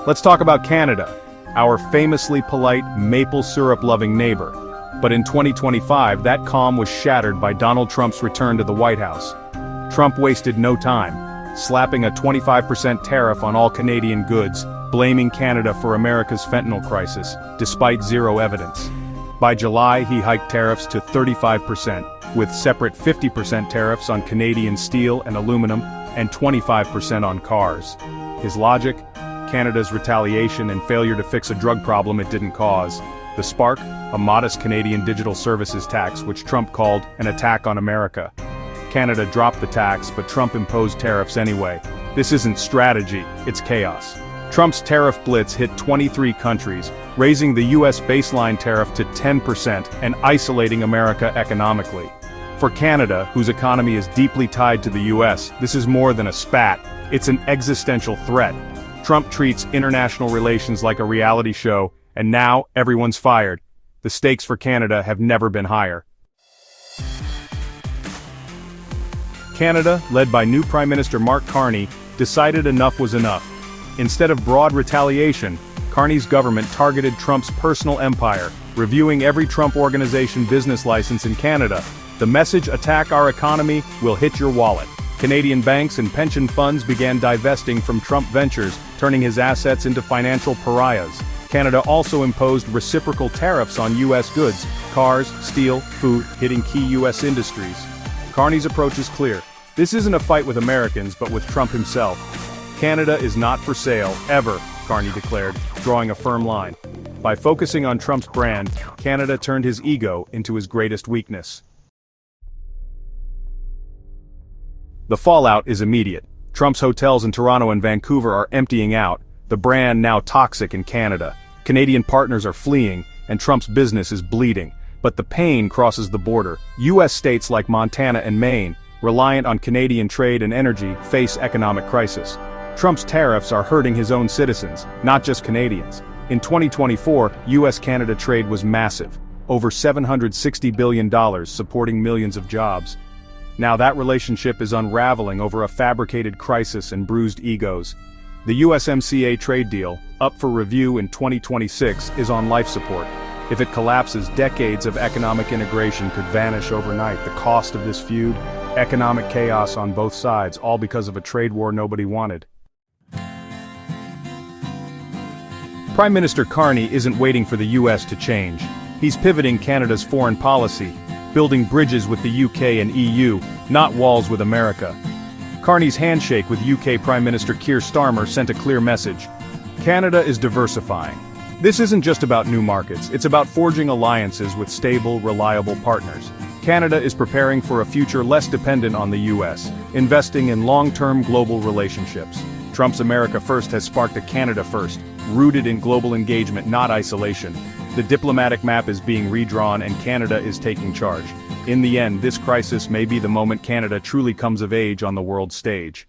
Let's talk about Canada, our famously polite, maple syrup-loving neighbor. But in 2025, that calm was shattered by Donald Trump's return to the White House. Trump wasted no time, slapping a 25% tariff on all Canadian goods, blaming Canada for America's fentanyl crisis, despite zero evidence. By July, he hiked tariffs to 35%, with separate 50% tariffs on Canadian steel and aluminum, and 25% on cars. His logic? Canada's retaliation and failure to fix a drug problem it didn't cause. The spark? A modest Canadian digital services tax which Trump called an attack on America. Canada dropped the tax, but Trump imposed tariffs anyway. This isn't strategy, it's chaos. Trump's tariff blitz hit 23 countries, raising the US baseline tariff to 10% and isolating America economically. For Canada, whose economy is deeply tied to the US, this is more than a spat, it's an existential threat. Trump treats international relations like a reality show, and now everyone's fired. The stakes for Canada have never been higher. Canada, led by new Prime Minister Mark Carney, decided enough was enough. Instead of broad retaliation, Carney's government targeted Trump's personal empire, reviewing every Trump Organization business license in Canada. The message, "Attack our economy, will hit your wallet." Canadian banks and pension funds began divesting from Trump ventures, turning his assets into financial pariahs. Canada also imposed reciprocal tariffs on U.S. goods, cars, steel, food, hitting key U.S. industries. Carney's approach is clear. This isn't a fight with Americans, but with Trump himself. Canada is not for sale, ever, Carney declared, drawing a firm line. By focusing on Trump's brand, Canada turned his ego into his greatest weakness. The fallout is immediate. Trump's hotels in Toronto and Vancouver are emptying out, the brand now toxic in Canada. Canadian partners are fleeing, and Trump's business is bleeding. But the pain crosses the border. U.S. states like Montana and Maine, reliant on Canadian trade and energy, face economic crisis. Trump's tariffs are hurting his own citizens, not just Canadians. In 2024, U.S.-Canada trade was massive, over $760 billion, supporting millions of jobs. Now that relationship is unraveling over a fabricated crisis and bruised egos. The USMCA trade deal, up for review in 2026, is on life support. If it collapses, decades of economic integration could vanish overnight. The cost of this feud? Economic chaos on both sides, all because of a trade war nobody wanted. Prime Minister Carney isn't waiting for the US to change. He's pivoting Canada's foreign policy, building bridges with the UK and EU, not walls with America. Carney's handshake with UK Prime Minister Keir Starmer sent a clear message. Canada is diversifying. This isn't just about new markets, it's about forging alliances with stable, reliable partners. Canada is preparing for a future less dependent on the US, investing in long-term global relationships. Trump's America First has sparked a Canada First, rooted in global engagement, not isolation. The diplomatic map is being redrawn and Canada is taking charge. In the end, this crisis may be the moment Canada truly comes of age on the world stage.